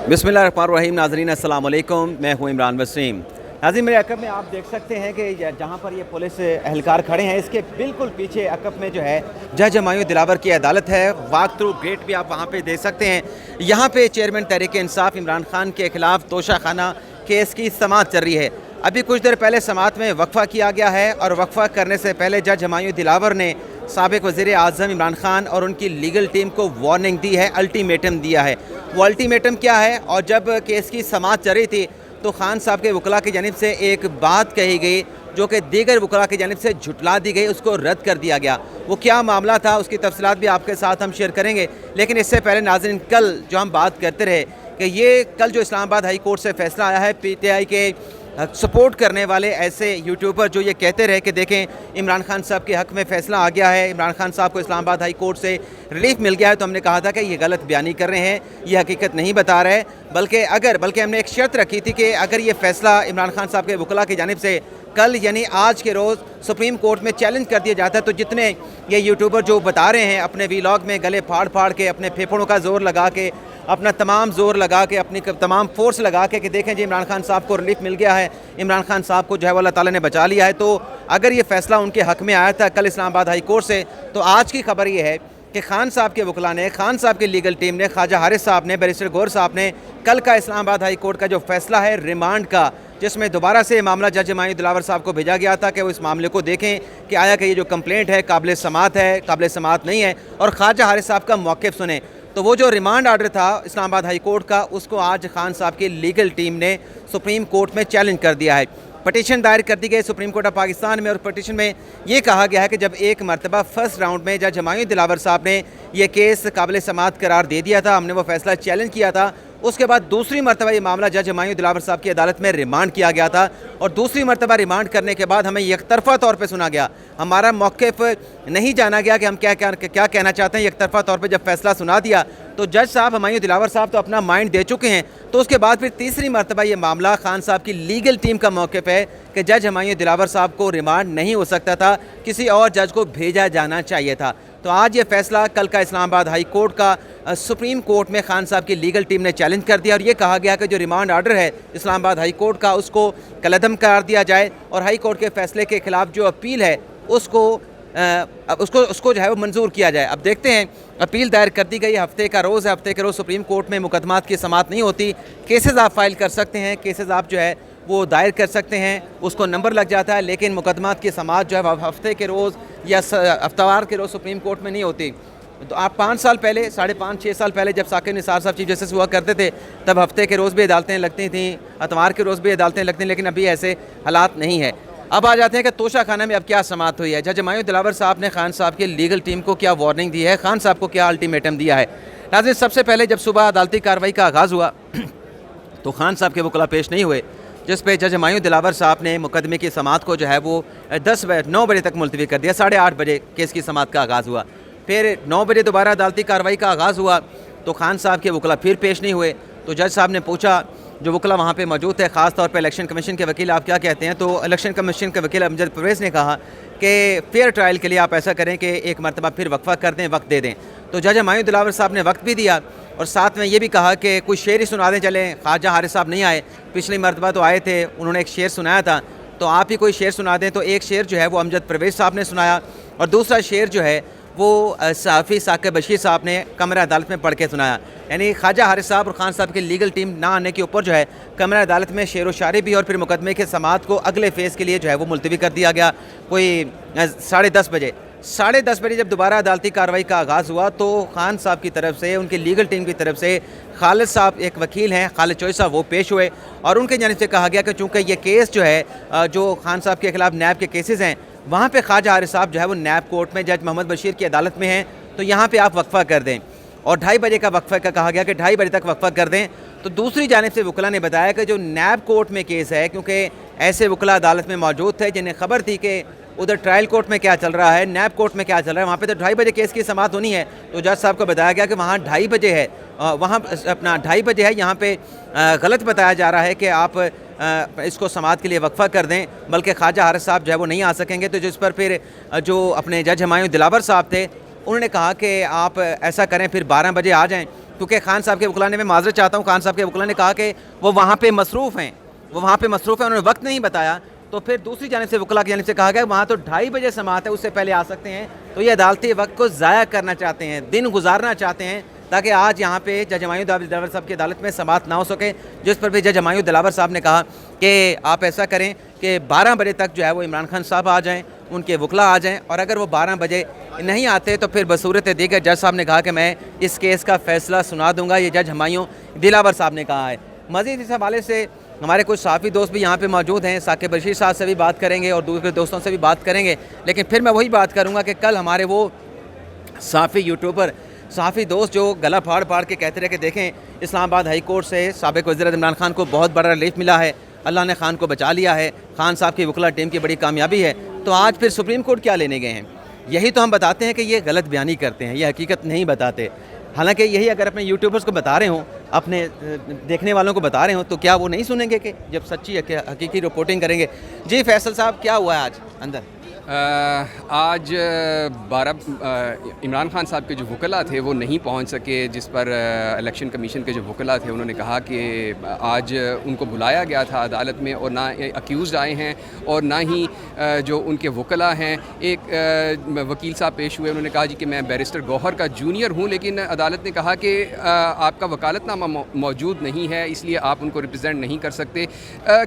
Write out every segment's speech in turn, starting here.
बिस्मिल्लाहिर्रहमानिर्रहीम। नाज़रीन अस्सलाम वालेकुम, मैं हूँ इमरान वसीम। नाज़रीन, मेरे अकब में आप देख सकते हैं कि जहाँ पर ये पुलिस एहलकार खड़े हैं, इसके बिल्कुल पीछे अकब में जो है जज हुमायूं दिलावर की अदालत है। वॉक थ्रू गेट भी आप वहाँ पे देख सकते हैं। यहाँ पे चेयरमैन तहरीक इंसाफ इमरान खान के खिलाफ तोशाखाना केस की समाअत चल रही है। अभी कुछ देर पहले समाअत में वक्फ़ा किया गया है और वक्फ़ा करने से पहले जज हुमायूं दिलावर ने साबिक़ वज़ीर आज़म इमरान खान और उनकी लीगल टीम को वार्निंग दी है, अल्टीमेटम दिया है। वो अल्टीमेटम क्या है? और जब केस की समाअत चल रही थी तो खान साहब के वकला की जानिब से एक बात कही गई जो कि दीगर वकला की जानिब से झुटला दी गई, उसको रद्द कर दिया गया। वो क्या मामला था, उसकी तफसीलात भी आपके साथ हम शेयर करेंगे। लेकिन इससे पहले नाज़रीन, कल जो हम बात करते रहे कि ये कल जो इस्लामाबाद हाई कोर्ट से फ़ैसला आया है, PTI के सपोर्ट करने वाले ऐसे यूट्यूबर जो ये कहते रहे कि देखें इमरान खान साहब के हक़ में फ़ैसला आ गया है, इमरान खान साहब को इस्लामाबाद हाई कोर्ट से रिलीफ मिल गया है, तो हमने कहा था कि ये गलत बयानी कर रहे हैं, ये हकीकत नहीं बता रहे। बल्कि हमने एक शर्त रखी थी कि अगर ये फ़ैसला इमरान खान साहब के वकला की जानिब से कल यानी आज के रोज़ सुप्रीम कोर्ट में चैलेंज कर दिया जाता है, तो जितने ये यूट्यूबर जो बता रहे हैं अपने वीलॉग में गले फाड़ फाड़ के, अपने फेफड़ों का ज़ोर लगा के, अपना तमाम ज़ोर लगा के, अपनी तमाम फोर्स लगा के कि देखें जी इमरान खान साहब को रिलीफ मिल गया है, इमरान खान साहब को जो है अल्लाह ताला ने बचा लिया है, तो अगर ये फ़ैसला उनके हक़ में आया था कल इस्लामाबाद हाई कोर्ट से, तो आज की खबर ये है कि खान साहब के वकला ने, खान साहब की लीगल टीम ने, ख्वाजा हारिस साहब ने, बैरिस्टर गौहर साहब ने कल का इस्लामाबाद हाई कोर्ट का जो फ़ैसला है रिमांड का, जिसमें दोबारा से मामला जज हुमायूं दिलावर साहब को भेजा गया था कि वो इस मामले को देखें कि आया कि ये जो कंप्लेंट है काबिल समाअत है, काबिल समाअत नहीं है, और ख्वाजा हारिस साहब का मौक़िफ़ सुने। तो वो जो रिमांड आर्डर था इस्लामाबाद हाई कोर्ट का, उसको आज खान साहब की लीगल टीम ने सुप्रीम कोर्ट में चैलेंज कर दिया है। पटिशन दायर कर दी गई सुप्रीम कोर्ट ऑफ पाकिस्तान में, और पटिशन में ये कहा गया है कि जब एक मरतबा फर्स्ट राउंड में जज हुमायूं दिलावर साहब ने ये केस काबिल समाअत करार दे दिया था, हमने वो फैसला चैलेंज किया था, उसके बाद दूसरी मरतबा ये मामला जज हुमायूं दिलावर साहब की अदालत में रिमांड किया गया था, और दूसरी मरतबा रिमांड करने के बाद हमें एकतरफ़ा तौर पे सुना गया, हमारा मौक़िफ़ नहीं जाना गया कि हम क्या कहना चाहते हैं। एकतरफ़ा तौर पे जब फैसला सुना दिया तो जज साहब हुमायूं दिलावर साहब तो अपना माइंड दे चुके हैं, तो उसके बाद फिर तीसरी मरतबा ये मामला खान साहब की लीगल टीम का मौक़िफ़ है कि जज हुमायूं दिलावर साहब को रिमांड नहीं हो सकता था, किसी और जज को भेजा जाना चाहिए था। तो आज ये फ़ैसला कल का इस्लामाबाद हाई कोर्ट का सुप्रीम कोर्ट में खान साहब की लीगल टीम ने चैलेंज कर दिया, और ये कहा गया कि जो रिमांड आर्डर है इस्लामाबाद हाई कोर्ट का, उसको कलअदम करार दिया जाए, और हाई कोर्ट के फ़ैसले के ख़िलाफ़ जो अपील है उसको जो है वो मंजूर किया जाए। अब देखते हैं, अपील दायर कर दी गई, हफ्ते का रोज़ है, हफ्ते के रोज़ सुप्रीम कोर्ट में मुकदमात की समाअत नहीं होती, केसेस आप फाइल कर सकते हैं, केसेस आप जो है वो दायर कर सकते हैं, उसको नंबर लग जाता है, लेकिन मुकदमात की समाअत जो है हफ्ते के रोज़ या हफ्तावार के रोज़ सुप्रीम कोर्ट में नहीं होती। तो आप 5 साल पहले, 5.5-6 साल पहले जब साकिब निसार साहब चीफ जस्टिस हुआ करते थे, तब हफ्ते के रोज़ भी अदालतें लगती थीं, अतवार के रोज़ भी अदालतें लगती हैं, लेकिन अभी ऐसे हालात नहीं है। अब आ जाते हैं कि तोशाखाना में अब क्या समाअत हुई है। जज हुमायूं दिलावर साहब ने खान साहब की लीगल टीम को क्या वार्निंग दी है, खान साहब को क्या अल्टीमेटम दिया है। नाज़रीन, सबसे पहले जब सुबह अदालती कार्रवाई का आगाज़ हुआ तो खान साहब के वकला पेश नहीं हुए, जिस पे जज हुमायूं दिलावर साहब ने मुकदमे की समाअत को जो है वो 9 बजे तक मुलतवी कर दिया। 8:30 बजे केस की समाअत का आगाज़ हुआ, फिर 9 बजे दोबारा अदालती कार्रवाई का आगाज़ हुआ, तो खान साहब के वकला फिर पेश नहीं हुए। तो जज साहब ने पूछा, जो वकला वहाँ पे मौजूद थे, ख़ास तौर पे इलेक्शन कमीशन के वकील, आप क्या कहते हैं? तो इलेक्शन कमीशन के वकील अमजद परवेज़ ने कहा कि फ़ेयर ट्रायल के लिए आप ऐसा करें कि एक मरतबा फिर वक्फ़ा कर दें, वक्त दे दें। तो जज हुमायूं दिलावर साहब ने वक्त भी दिया, और साथ में ये भी कहा कि कुछ शेर ही सुना दें चलें। ख्वाजा हारिस साहब नहीं आए, पिछली मरतबा तो आए थे, उन्होंने एक शेर सुनाया था, तो आप ही कोई शेर सुना दें। तो एक शेर जो है वो अमजद परवेज़ साहब ने सुनाया, और दूसरा शेर जो है वो सहाफ़ी साकिब बशीर साहब ने कमरा अदालत में पढ़ के सुनाया। यानी ख्वाजा हारिस साहब और खान साहब की लीगल टीम ना आने के ऊपर जो है कमरा अदालत में शेर व शायरी भी, और फिर मुकदमे के समाअत को अगले फ़ेज़ के लिए जो है वो मुलतवी कर दिया गया। कोई 10:30 बजे 10:30 बजे जब दोबारा अदालती कार्रवाई का आगाज़ हुआ, तो खान साहब की तरफ से, उनकी लीगल टीम की तरफ से खालिद साहब, एक वकील हैं खालिद चोई साहब, वो पेश हुए, और उनके जानिब से कहा गया कि चूँकि ये केस जो है जो खान साहब के ख़िलाफ़ नैब के केसेस हैं, वहाँ पे ख्वाजा हारिस साहब जो है वो नैब कोर्ट में जज मोहम्मद बशीर की अदालत में हैं, तो यहाँ पे आप वक्फ़ा कर दें, और 2:30 बजे का वक्फ़ा का कहा गया कि 2:30 बजे तक वक्फ़ा कर दें। तो दूसरी जानिब से वकला ने बताया कि जो नैब कोर्ट में केस है, क्योंकि ऐसे वकला अदालत में मौजूद थे जिन्हें ख़बर थी कि उधर ट्रायल कोर्ट में क्या चल रहा है, नैब कोर्ट में क्या चल रहा है, वहाँ पे तो 2:30 बजे केस की समाअत होनी है। तो जज साहब को बताया गया कि वहाँ 2:30 बजे है, वहाँ अपना 2:30 बजे है, यहाँ पे गलत बताया जा रहा है कि आप इसको समाअत के लिए वक्फ़ा कर दें, बल्कि ख्वाजा हारिस साहब जो है वो नहीं आ सकेंगे। तो जिस पर फिर जो अपने जज हुमायूं दिलावर साहब थे उन्होंने कहा कि आप ऐसा करें फिर 12 बजे आ जाएँ, क्योंकि खान साहब के वकला ने, मैं माजरत चाहता हूँ, खान साहब के वकला ने कहा कि वो वहाँ पे मसरूफ़ हैं, उन्होंने वक्त नहीं बताया। तो फिर दूसरी जानिब से वकला की जानिब से कहा गया वहाँ तो 2:30 बजे समाअत है, उससे पहले आ सकते हैं। तो ये अदालती वक्त को ज़ाया करना चाहते हैं, दिन गुजारना चाहते हैं, ताकि आज यहाँ पे जज हमायूं दिलावर साहब की अदालत में समाअत ना हो सके, जिस पर भी जज हमायूं दिलावर साहब ने कहा कि आप ऐसा करें कि 12 बजे तक जो है वो इमरान खान साहब आ जाएँ, उनके वकला आ जाएँ, और अगर वो 12 बजे नहीं आते तो फिर बसूरत दीगर जज साहब ने कहा कि मैं इस केस का फ़ैसला सुना दूँगा। ये जज हमायूं दिलावर साहब ने कहा है। मज़ीद इस हवाले से हमारे कुछ साफ़ी दोस्त भी यहाँ पे मौजूद हैं, साकिब बशीर साहब से भी बात करेंगे और दूसरे दोस्तों से भी बात करेंगे, लेकिन फिर मैं वही बात करूँगा कि कल हमारे वो साफ़ी यूट्यूबर, साफ़ी दोस्त जो गला फाड़ फाड़ के कहते रहे कि देखें इस्लामाबाद हाई कोर्ट से साबिक़ वज़ीर इमरान खान को बहुत बड़ा रिलीफ मिला है, अल्लाह ने खान को बचा लिया है, खान साहब की वकला टीम की बड़ी कामयाबी है, तो आज फिर सुप्रीम कोर्ट क्या लेने गए हैं? यही तो हम बताते हैं कि ये गलत बयानी करते हैं, ये हकीकत नहीं बताते। हालांकि यही अगर अपने यूट्यूबर्स को बता रहे हों, अपने देखने वालों को बता रहे हों, तो क्या वो नहीं सुनेंगे कि जब सच्ची हकीकी रिपोर्टिंग करेंगे? जी फैसल साहब, क्या हुआ है आज अंदर? आज इमरान खान साहब के जो वकला थे वो नहीं पहुंच सके, जिस पर इलेक्शन कमीशन के जो वकला थे उन्होंने कहा कि आज उनको बुलाया गया था अदालत में, और ना अक्यूज़ आए हैं और ना ही जो उनके वकला हैं। एक वकील साहब पेश हुए, उन्होंने कहा जी कि मैं बैरिस्टर गौहर का जूनियर हूँ, लेकिन अदालत ने कहा कि आपका वकालतनामा मौजूद नहीं है, इसलिए आप उनको रिप्रेजेंट नहीं कर सकते।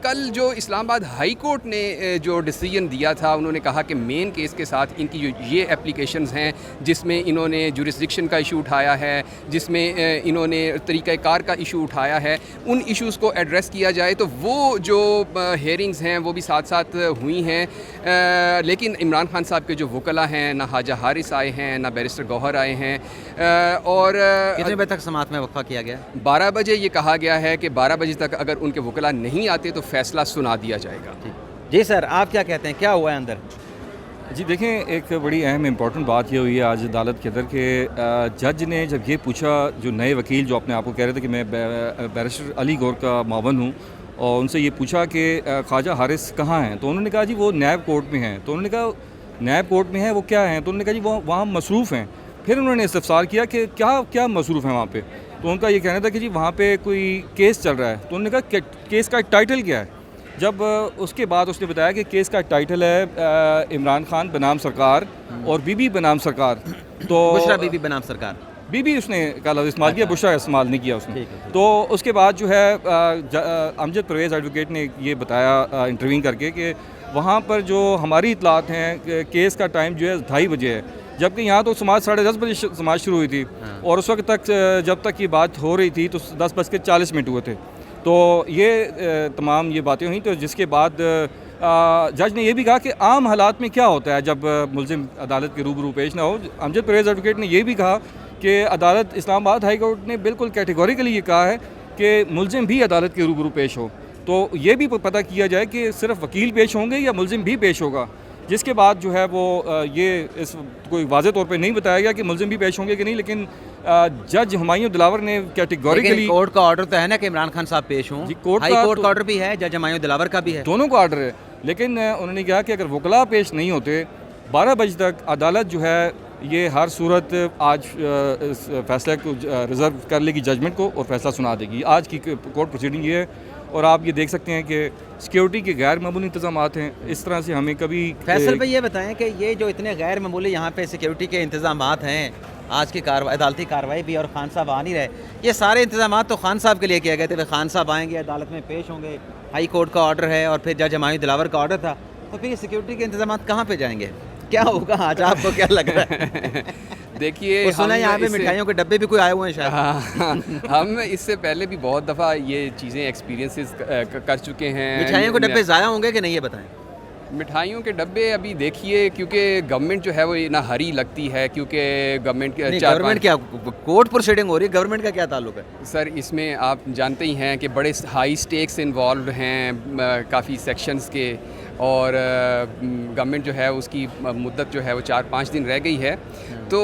कल जो इस्लामाबाद हाई कोर्ट ने जो डिसीजन दिया था, उन्होंने कहा कि मेन केस के साथ इनकी जो ये एप्लीकेशंस हैं जिसमें इन्होंने जुरिस्डिक्शन का इशू उठाया है, जिसमें इन्होंने तरीक़ाकार का इशू उठाया है, उन इश्यूज़ को एड्रेस किया जाए। तो वो जो हेयरिंग्स हैं वो भी साथ साथ हुई हैं, लेकिन इमरान खान साहब के जो वकला हैं, ना हाजा हारिस आए हैं, ना बैरिस्टर गौहर आए हैं। और कितने बजे तक समाअत में वक्फा किया गया? 12 बजे ये कहा गया है कि 12 बजे तक अगर उनके वकला नहीं आते तो फ़ैसला सुना दिया जाएगा। जी सर, आप क्या कहते हैं, क्या हुआ है अंदर? जी देखें, एक बड़ी अहम इम्पॉर्टेंट बात ये हुई है आज अदालत के अंदर कि जज ने जब ये पूछा, जो नए वकील जो अपने आप को कह रहे थे कि मैं बैरिस्टर अली गौर का मावन हूँ, और उनसे ये पूछा कि ख्वाजा हारिस कहाँ हैं, तो उन्होंने कहा जी वो नैब कोर्ट में हैं। तो उन्होंने कहा नैब कोर्ट में है, वो क्या हैं? तो उन्होंने कहा जी वो वहाँ मसरूफ़ हैं। फिर उन्होंने इस्तफसार किया कि क्या मसरूफ़ हैं वहाँ पर। तो उनका ये कहना था कि जी वहाँ पर कोई केस चल रहा है। तो उन्होंने कहा केस का टाइटल क्या है? जब उसके बाद उसने बताया कि केस का टाइटल है इमरान खान बनाम सरकार और बीबी बनाम सरकार। तो बुशरा बीबी बनाम सरकार, बीबी उसने का लफ्ज़ इस्तेमाल किया, बुशरा इस्तेमाल नहीं किया उसने। तो उसके बाद जो है अमजद परवेज़ एडवोकेट ने ये बताया इंटरव्यू करके कि वहाँ पर जो हमारी इतलात हैं केस का टाइम जो है 2:30 बजे है, जबकि यहाँ तो समाज 10:30 बजे समाज शुरू हुई थी, और उस वक्त तक जब तक ये बात हो रही थी तो 10:40 हुए थे। तो ये तमाम ये बातें हुई। तो जिसके बाद जज ने यह भी कहा कि आम हालात में क्या होता है जब मुल्ज़िम अदालत के रूबरू पेश ना हो। अमजद परवेज़ एडवोकेट ने यह भी कहा कि अदालत इस्लामाबाद हाई कोर्ट ने बिल्कुल कैटेगोरिकली ये कहा है कि मुल्ज़िम भी अदालत के रूबरू पेश हो। तो ये भी पता किया जाए कि सिर्फ वकील पेश होंगे या मुल्ज़िम भी पेश होगा। जिसके बाद जो है वो ये इस कोई वाज़े तौर पे नहीं बताया गया कि मुल्ज़िम भी पेश होंगे कि नहीं, लेकिन जज हमायूं दिलावर ने कैटेगोरिकली, कोर्ट का ऑर्डर तो है ना कि इमरान खान साहब पेश हों, हाई कोर्ट का ऑर्डर भी है, जज हमायूं दिलावर का भी है, दोनों का ऑर्डर है। लेकिन उन्होंने कहा कि अगर वकला पेश नहीं होते 12 बजे तक, अदालत जो है ये हर सूरत आज इस फैसले को रिज़र्व कर लेगी जजमेंट को और फैसला सुना देगी। आज की कोर्ट प्रोसीडिंग ये है, और आप ये देख सकते हैं कि सिक्योरिटी के गैर मामूली इंतजामात हैं। इस तरह से हमें कभी फैसल भाई ये बताएं कि ये जो इतने गैर मामूली यहाँ पे सिक्योरिटी के इंतजामात हैं, आज की अदालती कार्रवाई भी, और खान साहब आ नहीं रहे, ये सारे इंतजामात तो खान साहब के लिए किए गए थे। खान साहब आएंगे, अदालत में पेश होंगे, हाई कोर्ट का ऑर्डर है और फिर जज हमायूं दिलावर का ऑर्डर था, तो फिर सिक्योरिटी के इंतजामात कहाँ पे जाएंगे? क्या होगा आज, आपको क्या लग रहा है? देखिए, सुना यहाँ पे मिठाइयों के डब्बे भी कोई आए हुए हैं शायद। हम इससे पहले भी बहुत दफ़ा ये चीज़ें एक्सपीरियंसेस कर चुके हैं। मिठाइयों के डब्बे ज़ाया होंगे कि नहीं, ये बताएं। मिठाइयों के डब्बे अभी देखिए, क्योंकि गवर्नमेंट जो है वो ना हरी लगती है, क्योंकि गवर्नमेंट क्या कोर्ट प्रोसीडिंग हो रही है, गवर्नमेंट का क्या ताल्लुक है? सर, इसमें आप जानते ही हैं कि बड़े हाई स्टेक्स इन्वॉल्व हैं काफ़ी सेक्शंस के, और गवर्नमेंट जो है उसकी मुद्दत जो है वो 4-5 दिन रह गई है। तो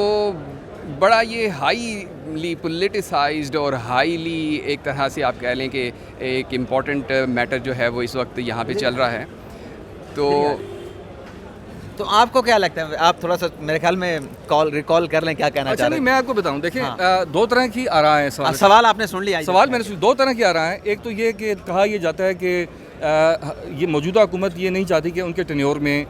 बड़ा ये हाईली पोलिटिसाइज्ड और हाईली एक तरह से आप कह लें कि एक इम्पॉर्टेंट मैटर जो है वो इस वक्त यहाँ पे चल रहा है। तो तो आपको क्या लगता है, आप थोड़ा सा मेरे ख्याल में रिकॉल कर लें क्या कहना अच्छा चाह नहीं, रहे मैं आपको बताऊं, देखिए हाँ। दो तरह की आरा है हैं? सवाल आपने सुन लिया। सवाल मैंने दो तरह की आरा है। एक तो ये कि कहा यह जाता है कि ये मौजूदा हुकूमत ये नहीं चाहती कि उनके टेन्योर में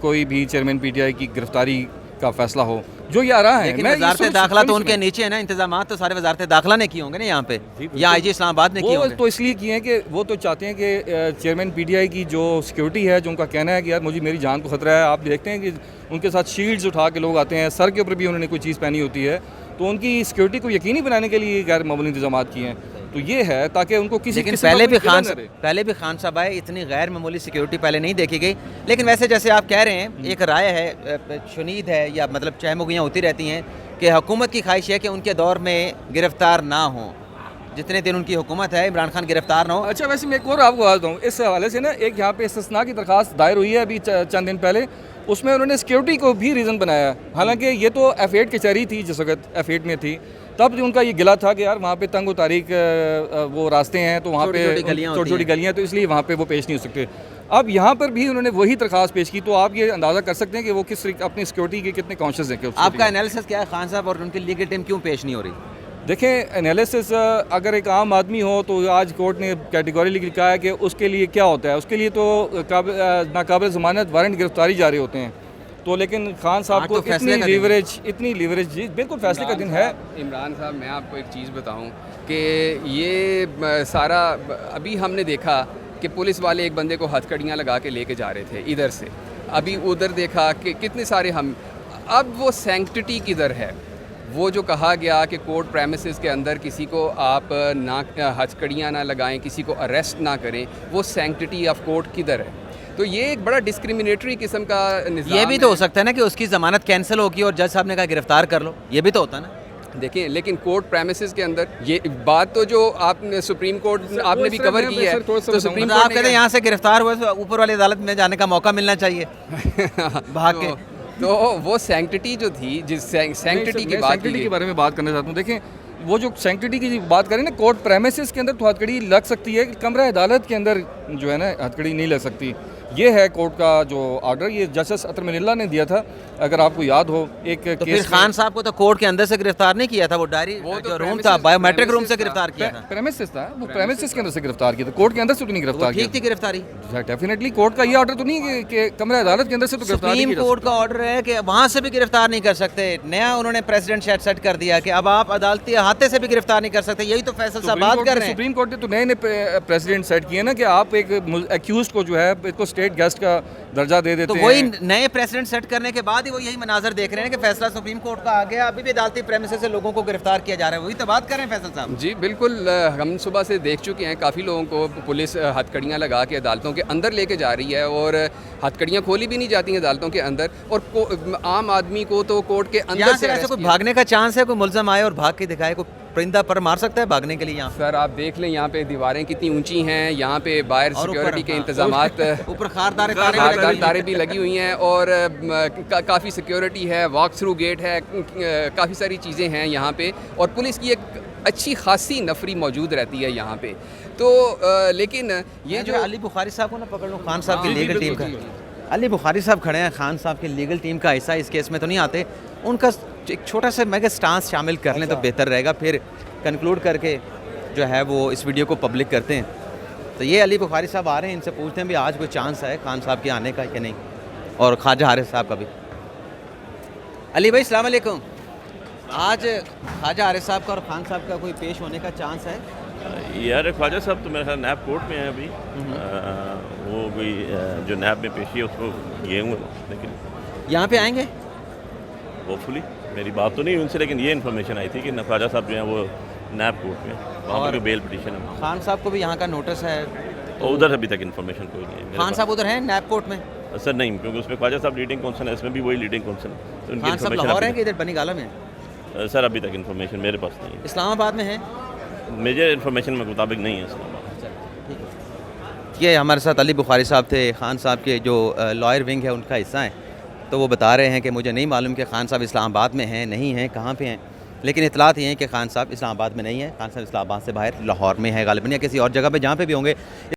कोई भी चेयरमैन पीटीआई की गिरफ्तारी का फैसला हो, जो ये आ रहा है। लेकिन मैं वजारत दाखिला तो उनके नीचे है ना, इंतजाम तो सारे वजारत दाखिला ने किए होंगे ना यहाँ पे, या आईजी इस्लामाबाद ने किए वो होंगे। तो इसलिए किए हैं कि वो तो चाहते हैं कि चेयरमैन पीटीआई की जो सिक्योरिटी है, जो उनका कहना है कि यार मुझे मेरी जान को खतरा है। आप देखते हैं कि उनके साथ शील्ड्स उठा के लोग आते हैं, सर के ऊपर भी उन्होंने कोई चीज़ पहनी होती है, तो उनकी सिक्योरिटी को यकीनी बनाने के लिए गैर मामूली इंतजाम किए हैं। तो ये है ताकि उनको किसी लेकिन किस्म का पहले कोई भी खान साहब आए, इतनी गैर मामूली सिक्योरिटी पहले नहीं देखी गई। लेकिन वैसे जैसे आप कह रहे हैं, एक राय है, शुनीद है, या मतलब चहमुगियाँ होती रहती हैं कि हुकूमत की ख्वाहिश है कि उनके दौर में गिरफ्तार ना हो, जितने दिन उनकी हुकूमत है इमरान खान गिरफ्तार ना हो। अच्छा, वैसे मैं एक और आपको बता दूँ इस हवाले से ना, एक यहाँ पे इस्तिस्ना की दरखास्त दायर हुई है अभी चंद दिन पहले, उसमें उन्होंने सिक्योरिटी को भी रीज़न बनाया। हालांकि ये तो F8 कचहरी थी, जिस वक्त F8 में थी, तब उनका ये गिला था कि यार वहाँ पे तंग व तारीख वो रास्ते हैं, तो वहाँ पे छोटी छोटी गलियाँ, तो इसलिए वहाँ पे वो पेश नहीं हो सकते। अब यहाँ पर भी उन्होंने वही दरखास्त पेश की, तो आप ये अंदाज़ा कर सकते हैं कि वो किस अपनी सिक्योरिटी के कितने कॉन्शियस हैं। आपका एनालिसिस क्या है, खान साहब और उनकी लीगल टीम क्यों पेश नहीं हो रही? देखें, एनालिसिस अगर एक आम आदमी हो तो आज कोर्ट ने कैटेगोरिकली कहा है कि उसके लिए क्या होता है, उसके लिए तो नाकाबिल ज़मानत वारंट गिरफ्तारी जारी होते हैं। तो लेकिन खान साहब को इतनी लीवरेज जी बिल्कुल फैसले का दिन है। इमरान साहब, मैं आपको एक चीज़ बताऊं कि ये सारा अभी हमने देखा कि पुलिस वाले एक बंदे को हथकड़ियाँ लगा के लेके जा रहे थे इधर से, अभी उधर देखा कि कितने सारे अब वो सैंक्टिटी किधर है? वो जो कहा गया कि कोर्ट प्रेमिसेस के अंदर किसी को आप ना हथकड़ियाँ ना लगाएं, किसी को अरेस्ट ना करें, वो सैंक्टिटी ऑफ कोर्ट किधर है? तो ये एक बड़ा डिस्क्रिमिनेटरी किस्म का निज़ाम ये भी तो हो सकता है ना कि उसकी ज़मानत कैंसिल होगी और जज साहब ने कहा गिरफ्तार कर लो, ये भी तो होता है ना। देखिए, लेकिन कोर्ट प्रेमिसेस के अंदर ये बात तो जो आपने सुप्रीम कोर्ट आपने भी कवर की है, तो सुप्रीम कोर्ट आप कहते हैं यहाँ से गिरफ्तार हुए तो ऊपर वाली अदालत में जाने का मौका मिलना चाहिए भाग के। तो वो सैंक्टिटी जो थी, जिस सैंक्टिटी की बात के बारे में बात करना चाहता हूँ। देखें, वो जो सैंक्टिटी की बात करें ना, कोर्ट प्रेमिसेस के अंदर तो हथकड़ी लग सकती है, कमरा अदालत के अंदर जो है ना हथकड़ी नहीं लग सकती। ये है कोर्ट का जो ऑर्डर, ये जस्टिस अतर मिनिल्ला ने दिया था, अगर आपको याद हो। एक तो फिर खान साहब को तो कोर्ट के अंदर से गिरफ्तार नहीं किया था, वो डायरी जो रूम था, बायोमेट्रिक रूम से गिरफ्तार किया था। प्रेमिसेस था, वो प्रेमिसेस के अंदर से गिरफ्तार किया था, कोर्ट के अंदर से तो नहीं गिरफ्तार किया। ठीक थी गिरफ्तारी, डेफिनेटली कोर्ट का ये ऑर्डर तो नहीं है कि कमरा अदालत के अंदर से तो गिरफ्तार सुप्रीम कोर्ट का ऑर्डर है कि वहाँ से भी गिरफ्तार नहीं कर सकते। नया उन्होंने प्रेसिडेंट सेट कर दिया कि अब आप अदालती अहाते से भी गिरफ्तार नहीं कर सकते। यही तो फैसला साहब बात कर रहे हैं। सुप्रीम कोर्ट ने तो नए प्रेसिडेंट सेट किए ना कि आप एक एक्यूज्ड को जो है इसको स्टेट गेस्ट का दर्जा दे देते हैं। तो वही नए प्रेसिडेंट सेट करने के बाद ही वो यही मनाजर देख रहे हैं कि फैसला सुप्रीम कोर्ट का आ गया, अभी भी अदालती प्रेमिसेस से लोगों को गिरफ्तार किया जा रहा है। वही तो बात कर रहे हैं फैसल साहब। जी बिल्कुल, हम सुबह से देख चुके हैं, काफ़ी लोगों को पुलिस हथकड़ियाँ लगा के अदालतों के अंदर लेके जा रही है, और हथकड़ियाँ खोली भी नहीं जाती हैं अदालतों के अंदर, और आम आदमी को तो कोर्ट के अंदर से ऐसे कोई भागने का चांस है? कोई मुलजम आए और भाग के दिखाए, कोई परिंदा पर मार सकता है भागने के लिए? यहाँ सर आप देख लें, यहाँ पे दीवारें कितनी ऊंची हैं, यहाँ पे बाहर सिक्योरिटी के इंतजामात, ऊपर खारदार तारें भी लगी हुई हैं, और काफ़ी सिक्योरिटी है, वॉक थ्रू गेट है, काफ़ी सारी चीज़ें हैं यहाँ पे, और पुलिस की एक अच्छी खासी नफरी मौजूद रहती है यहाँ पे। तो लेकिन ये जो अली बुखारी साहब को ना पकड़ लो, खान साहब की लीगल टीम का, अली बुखारी साहब खड़े हैं, खान साहब की लीगल टीम का हिस्सा इस केस में तो नहीं आते, उनका एक छोटा सा मेगा स्टांस शामिल कर लें तो बेहतर रहेगा, फिर कंक्लूड करके जो है वो इस वीडियो को पब्लिक करते हैं। तो ये अली बुखारी साहब आ रहे हैं, इनसे पूछते हैं भी आज कोई चांस है खान साहब के आने का कि नहीं, और ख्वाजा हारिस साहब का भी। अली भाई अस्सलाम वालेकुम, आज ख्वाजा हारिस साहब का और खान साहब का कोई पेश होने का चांस है? यार ख्वाजा साहब तो मेरे ख्याल नैब कोर्ट में है अभी, वो कोई जो नैब में पेशी है उसको गए हुए, लेकिन यहाँ पे आएंगे होपफुली। मेरी बात तो नहीं हुई उनसे, लेकिन ये इन्फॉर्मेशन आई थी कि ख्वाजा साहब जो हैं वो नैब कोर्ट में, वहाँ पर बेल पिटीशन है। खान साहब को भी यहाँ का नोटिस है, तो उधर अभी तक इन्फॉर्मेशन कोई नहीं है। खान साहब उधर हैं नैब कोर्ट में? सर नहीं, क्योंकि उसमें ख्वाजा साहब लीडिंग कौंसल है, इसमें भी वही लीडिंग कौंसल है। तो खान साहब लाहौर है कि इधर बनी गाला में? सर अभी तक इन्फॉर्मेशन मेरे पास नहीं है। इस्लामाबाद में है? मेजर इन्फॉर्मेशन के मुताबिक नहीं है इस्लामाबाद। ये हमारे साथ अली बुखारी साहब थे, खान साहब के जो लॉयर विंग है उनका हिस्सा है। तो वो बता रहे हैं कि मुझे नहीं मालूम कि खान साहब इस्लामाबाद में हैं नहीं हैं, कहाँ पे हैं, लेकिन इतलात ये है कि खान साहब इस्लामाबाद में नहीं है, खान साहब इस्लामाबाद से बाहर लाहौर में है गालिबन, या किसी और जगह पे जहाँ पे भी होंगे।